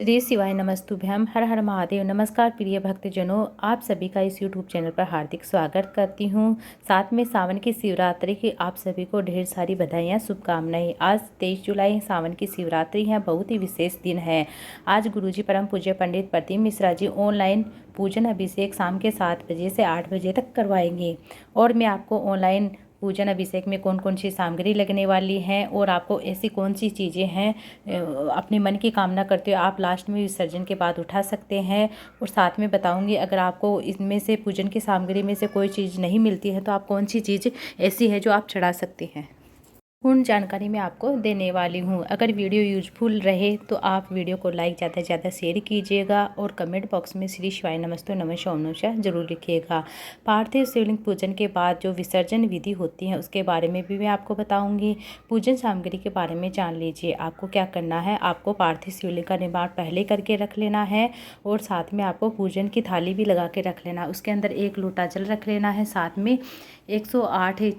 श्री शिवाय नमस्तुभ्यम। हर हर महादेव। नमस्कार प्रिय भक्तजनों, आप सभी का इस यूट्यूब चैनल पर हार्दिक स्वागत करती हूँ। साथ में सावन की शिवरात्रि की आप सभी को ढेर सारी बधाइयाँ, शुभकामनाएं। आज 23 जुलाई सावन की शिवरात्रि है, बहुत ही विशेष दिन है। आज गुरुजी परम पूज्य पंडित प्रदीप मिश्रा जी ऑनलाइन पूजन अभिषेक शाम के 7 बजे से 8 बजे तक करवाएंगे। और मैं आपको ऑनलाइन पूजन अभिषेक में कौन कौन सी सामग्री लगने वाली है और आपको ऐसी कौन सी चीज़ें हैं अपने मन की कामना करते हो आप लास्ट में विसर्जन के बाद उठा सकते हैं। और साथ में बताऊंगी अगर आपको इसमें से पूजन की सामग्री में से कोई चीज़ नहीं मिलती है तो आप कौन सी चीज़ ऐसी है जो आप चढ़ा सकते हैं। पूर्ण जानकारी मैं आपको देने वाली हूँ। अगर वीडियो यूजफुल रहे तो आप वीडियो को लाइक ज़्यादा से ज़्यादा शेयर कीजिएगा और कमेंट बॉक्स में श्री शिवाय नमस्तु नमः ओम जरूर लिखिएगा। पार्थिव शिवलिंग पूजन के बाद जो विसर्जन विधि होती है उसके बारे में भी मैं आपको बताऊँगी। पूजन सामग्री के बारे में जान लीजिए। आपको क्या करना है, आपको पार्थिव शिवलिंग का निर्माण पहले करके रख लेना है और साथ में आपको पूजन की थाली भी लगा के रख लेना। उसके अंदर 1 लोटा जल रख लेना है। साथ में 108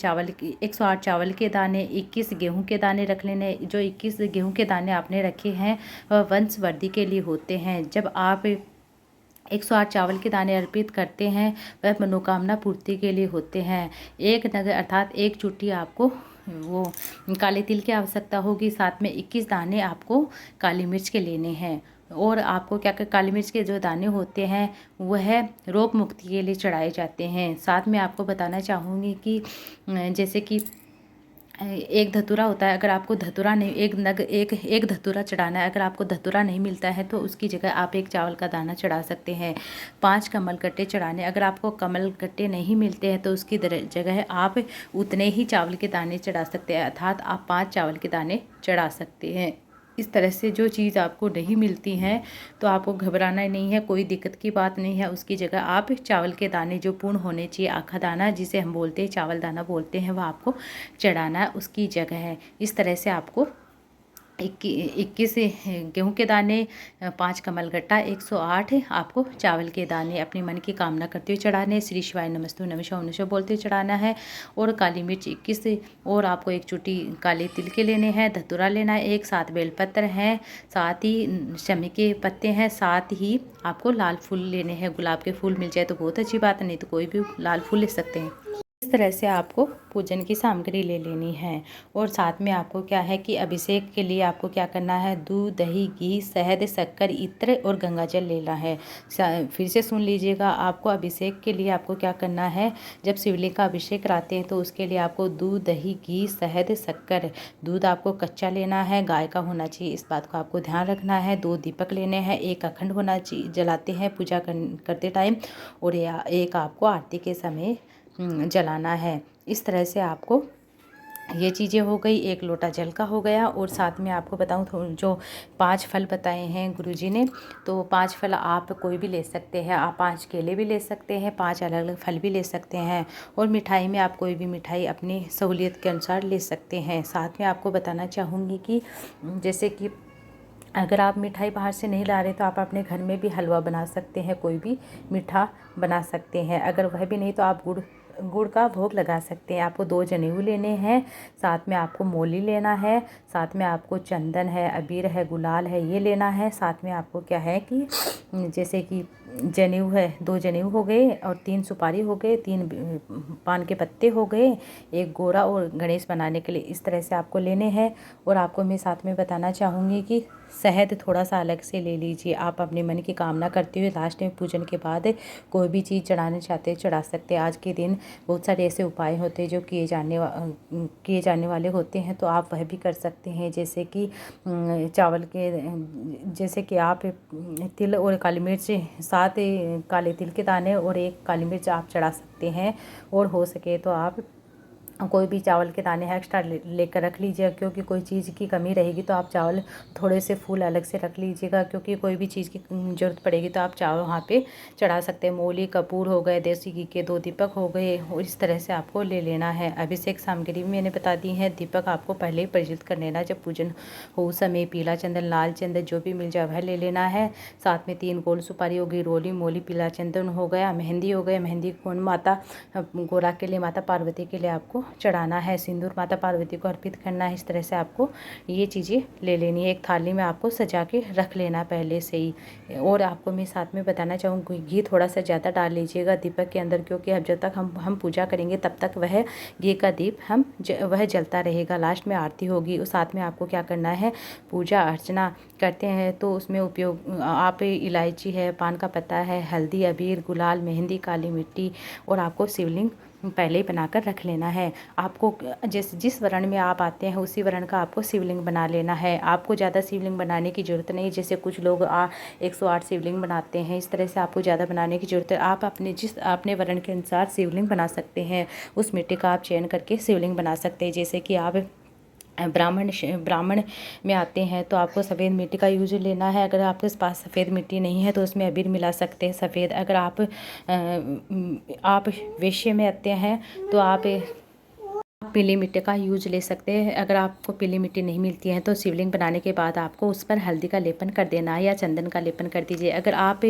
चावल के दाने, 21 गेहूं के दाने रख लेने। जो 21 गेहूं के दाने आपने रखे हैं वह वंशवृद्धि के लिए होते हैं। जब आप 108 चावल के दाने अर्पित करते हैं वह मनोकामना पूर्ति के लिए होते हैं। 1 नग अर्थात 1 चुट्टी आपको वो काले तिल की आवश्यकता होगी। साथ में 21 दाने आपको काली मिर्च के लेने हैं। और आपको क्या कर काली मिर्च के जो दाने होते हैं वह रोग मुक्ति के लिए चढ़ाए जाते हैं। साथ में आपको बताना चाहूँगी कि जैसे कि एक धतूरा होता है। अगर आपको धतूरा नहीं, एक धतूरा चढ़ाना है। अगर आपको धतूरा नहीं मिलता है तो उसकी जगह आप 1 चावल का दाना चढ़ा सकते हैं। 5 कमल गट्टे चढ़ाने। अगर आपको कमल गट्टे नहीं मिलते हैं तो उसकी जगह आप उतने ही चावल के दाने चढ़ा सकते हैं, अर्थात आप 5 चावल के दाने चढ़ा सकते हैं। इस तरह से जो चीज़ आपको नहीं मिलती है तो आपको घबराना ही नहीं है, कोई दिक्कत की बात नहीं है। उसकी जगह आप चावल के दाने जो पूर्ण होने चाहिए, आखा दाना जिसे हम बोलते हैं, चावल दाना बोलते हैं, वह आपको चढ़ाना है उसकी जगह है। इस तरह से आपको 21 गेहूं के दाने, 5 कमलगट्टा, 108 आपको चावल के दाने अपने मन की कामना करते हुए चढ़ाने, श्री शिवाय नमस्तु नमः ओम बोलते हुए चढ़ाना है। और काली मिर्च 21 और आपको 1 चुट्टी काले तिल के लेने हैं। धतूरा लेना है, 1 साथ बेलपत्र हैं, साथ ही शमी के पत्ते हैं, साथ ही आपको लाल फूल लेने हैं। गुलाब के फूल मिल जाए तो बहुत अच्छी बात है, नहीं तो कोई भी लाल फूल ले सकते हैं। इस तरह से आपको पूजन की सामग्री ले लेनी है। और साथ में आपको क्या है कि अभिषेक के लिए आपको क्या करना है, दूध, दही, घी, शहद, शक्कर, इत्र और गंगा जल लेना है। फिर से सुन लीजिएगा। आपको अभिषेक के लिए आपको क्या करना है, जब शिवलिंग का अभिषेक कराते हैं तो उसके लिए आपको दूध, दही, घी, शहद, शक्कर, दूध आपको कच्चा लेना है, गाय का होना चाहिए, इस बात को आपको ध्यान रखना है। 2 दीपक लेने हैं, 1 अखंड होना चाहिए जलाते हैं पूजा करते टाइम, और 1 आपको आरती के समय जलाना है। इस तरह से आपको ये चीज़ें हो गई। 1 लोटा जल का हो गया। और साथ में आपको बताऊं तो जो 5 फल बताए हैं गुरुजी ने, तो 5 फल आप कोई भी ले सकते हैं। आप 5 केले भी ले सकते हैं, 5 अलग अलग फल भी ले सकते हैं। और मिठाई में आप कोई भी मिठाई अपनी सहूलियत के अनुसार ले सकते हैं। साथ में आपको बताना चाहूँगी कि जैसे कि अगर आप मिठाई बाहर से नहीं ला रहे तो आप अपने घर में भी हलवा बना सकते हैं, कोई भी मीठा बना सकते हैं। अगर वह भी नहीं तो आप गुड़ का भोग लगा सकते हैं। आपको 2 जनेऊ लेने हैं, साथ में आपको मोली लेना है, साथ में आपको चंदन है, अबीर है, गुलाल है, ये लेना है। साथ में आपको क्या है कि जैसे कि जनेऊ है, 2 जनेऊ हो गए और 3 सुपारी हो गए, 3 पान के पत्ते हो गए, 1 गोरा और गणेश बनाने के लिए इस तरह से आपको लेने हैं। और आपको मैं साथ में बताना चाहूँगी कि शहद थोड़ा सा अलग से ले लीजिए। आप अपने मन की कामना करते हुए लास्ट में पूजन के बाद कोई भी चीज़ चढ़ाना चाहते हैं चढ़ा सकते हैं। आज के दिन बहुत सारे ऐसे उपाय होते हैं जो किए जाने वाले होते हैं, तो आप वह भी कर सकते हैं। जैसे कि चावल के जैसे कि आप तिल और काली मिर्च, 7 काले तिल के दाने और 1 काली मिर्च आप चढ़ा सकते हैं। और हो सके तो आप कोई भी चावल के दाने एक्स्ट्रा लेकर रख लीजिएगा, क्योंकि कोई चीज़ की कमी रहेगी तो आप चावल थोड़े से फूल अलग से रख लीजिएगा, क्योंकि कोई भी चीज़ की ज़रूरत पड़ेगी तो आप चावल वहाँ पे चढ़ा सकते हैं। मूली, कपूर हो गए, देसी घी के 2 दीपक हो गए, और इस तरह से आपको ले लेना है। अभिषेक सामग्री मैंने बता दी है। दीपक आपको पहले ही परिचित कर लेना, जब पूजन हो उस समय पीला चंदन, लाल चंदन जो भी मिल जाए वह ले लेना है। साथ में 3 गोल सुपारी हो गई, रोली, मोली, पीला चंदन हो गया, मेहंदी हो गया। मेहंदी कौन माता गोरा के लिए, माता पार्वती के लिए आपको चढ़ाना है, सिंदूर माता पार्वती को अर्पित करना है। इस तरह से आपको ये चीज़ें ले लेनी है, एक थाली में आपको सजा के रख लेना पहले से ही। और आपको मैं साथ में बताना चाहूँगी, घी थोड़ा सा ज़्यादा डाल लीजिएगा दीपक के अंदर, क्योंकि अब जब तक हम पूजा करेंगे तब तक वह घी का दीप वह जलता रहेगा। लास्ट में आरती होगी, और साथ में आपको क्या करना है, पूजा अर्चना करते हैं तो उसमें उपयोग आप इलायची है, पान का पत्ता है, हल्दी, अबीर, गुलाल, मेहंदी, काली मिट्टी, और आपको शिवलिंग पहले ही बनाकर रख लेना है। आपको जिस वर्ण में आप आते हैं उसी वर्ण का आपको शिवलिंग बना लेना है। आपको ज़्यादा शिवलिंग बनाने की ज़रूरत नहीं, जैसे कुछ लोग 108 शिवलिंग बनाते हैं, इस तरह से आपको ज़्यादा बनाने की ज़रूरत है। आप अपने वर्ण के अनुसार शिवलिंग बना सकते हैं, उस मिट्टी का आप चयन करके शिवलिंग बना सकते हैं। जैसे कि आप ब्राह्मण में आते हैं तो आपको सफ़ेद मिट्टी का यूज लेना है। अगर आपके पास सफ़ेद मिट्टी नहीं है तो उसमें अबीर मिला सकते हैं सफ़ेद। अगर आप वैश्य में आते हैं तो आप पीली मिट्टी का यूज ले सकते हैं। अगर आपको पीली मिट्टी नहीं मिलती है तो शिवलिंग बनाने के बाद आपको उस पर हल्दी का लेपन कर देना है या चंदन का लेपन कर दीजिए। अगर आप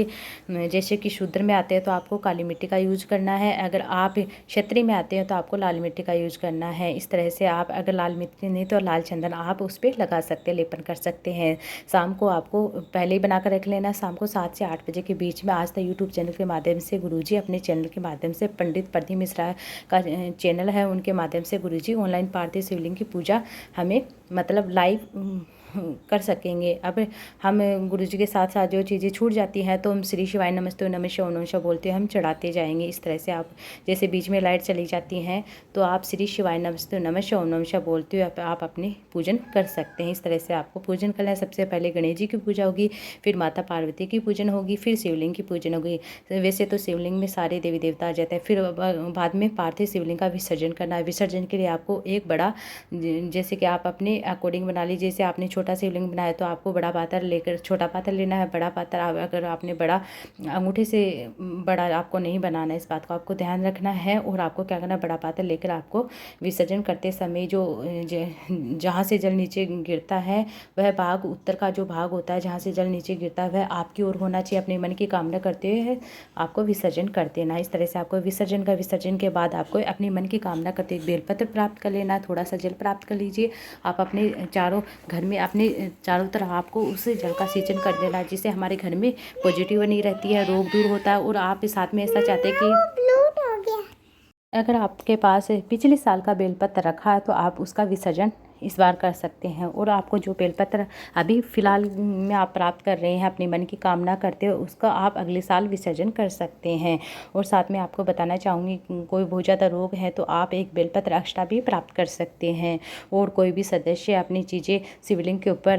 जैसे कि शूद्र में आते हैं तो आपको काली मिट्टी का यूज करना है। अगर आप क्षत्रिय में आते हैं तो आपको लाल मिट्टी का यूज करना है। इस तरह से आप अगर लाल मिट्टी नहीं तो लाल चंदन आप उस पर लगा सकते हैं, लेपन कर सकते हैं। शाम को आपको पहले ही बना कर रख लेना, शाम को 7 से 8 बजे के बीच में। आज तक यूट्यूब चैनल के माध्यम से गुरुजी अपने चैनल के माध्यम से पंडित प्रदीप मिश्रा का चैनल है, उनके माध्यम से गुरुजी ऑनलाइन पार्थिव शिवलिंग की पूजा हमें मतलब लाइव कर सकेंगे। अब हम गुरुजी के साथ साथ जो चीज़ें छूट जाती हैं तो हम श्री शिवाय नमस्ते नमः शिवाय ओम नमः शिवाय बोलते हैं, हम चढ़ाते जाएंगे। इस तरह से आप जैसे बीच में लाइट चली जाती हैं तो आप श्री शिवाय नमस्ते नमः शिवाय ओम नमः शिवाय बोलते हुए आप अपनी पूजन कर सकते हैं। इस तरह से आपको पूजन करना है। सबसे पहले गणेश जी की पूजा होगी, फिर माता पार्वती की पूजन होगी, फिर शिवलिंग की पूजन होगी। वैसे तो शिवलिंग में सारे देवी देवता आ जाते हैं। फिर बाद में पार्थिव शिवलिंग का विसर्जन करना है। विसर्जन के लिए आपको एक बड़ा, जैसे कि आप अपने अकॉर्डिंग बना लीजिए। जैसे आपने छोटा शिवलिंग बनाया तो आपको बड़ा पात्र लेकर छोटा पात्र लेना है। बड़ा पात्र अगर आपने बड़ा अंगूठे से बड़ा आपको नहीं बनाना है, इस बात को आपको ध्यान रखना है। और आपको क्या करना है, बड़ा पात्र लेकर आपको विसर्जन करते समय जो जहाँ से जल नीचे गिरता है वह भाग, उत्तर का जो भाग होता है जहाँ से जल नीचे गिरता है वह आपकी ओर होना चाहिए। अपने मन की कामना करते हुए आपको विसर्जन कर देना। इस तरह से आपको विसर्जन के बाद आपको अपनी मन की कामना करते हुए बेलपत्र प्राप्त कर लेना, थोड़ा सा जल प्राप्त कर लीजिए। आप अपने चारों घर में अपने चारों तरफ आपको उस जल का सिंचन कर देना, जिससे हमारे घर में पॉजिटिव बनी रहती है, रोग दूर होता है। और आप साथ में ऐसा चाहते हैं कि अगर आपके पास पिछले साल का बेलपत्र रखा है तो आप उसका विसर्जन इस बार कर सकते हैं। और आपको जो बेलपत्र अभी फ़िलहाल में आप प्राप्त कर रहे हैं, अपनी मन की कामना करते हो, उसका आप अगले साल विसर्जन कर सकते हैं। और साथ में आपको बताना चाहूँगी, कोई बहुत ज़्यादा रोग है तो आप एक बेलपत्र एक्स्ट्रा भी प्राप्त कर सकते हैं। और कोई भी सदस्य अपनी चीज़ें शिवलिंग के ऊपर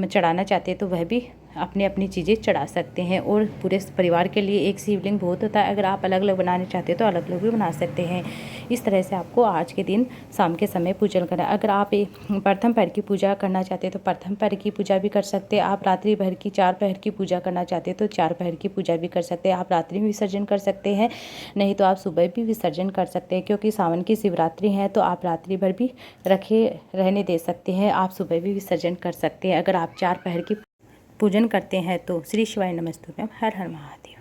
चढ़ाना चाहते हैं तो वह भी अपनी अपनी चीज़ें चढ़ा सकते हैं। और पूरे परिवार के लिए एक शिवलिंग बहुत होता है। अगर आप अलग अलग बनाना चाहते हैं तो अलग अलग भी बना सकते हैं। इस तरह से आपको आज के दिन शाम के समय पूजन करना। अगर आप प्रथम पहर की पूजा करना चाहते हैं तो प्रथम पहर की पूजा भी कर सकते हैं। आप रात्रि भर की 4 पहर की पूजा करना चाहते हैं तो 4 पहर की पूजा भी कर सकते हैं। आप रात्रि में विसर्जन कर सकते हैं, नहीं तो आप सुबह भी विसर्जन कर सकते हैं। क्योंकि सावन की शिवरात्रि है तो आप रात्रि भर भी रहने दे सकते हैं, आप सुबह भी विसर्जन कर सकते हैं। अगर आप 4 पहर की पूजन करते हैं तो श्री शिवाय नमस्तुभ्यम, हर हर महादेव।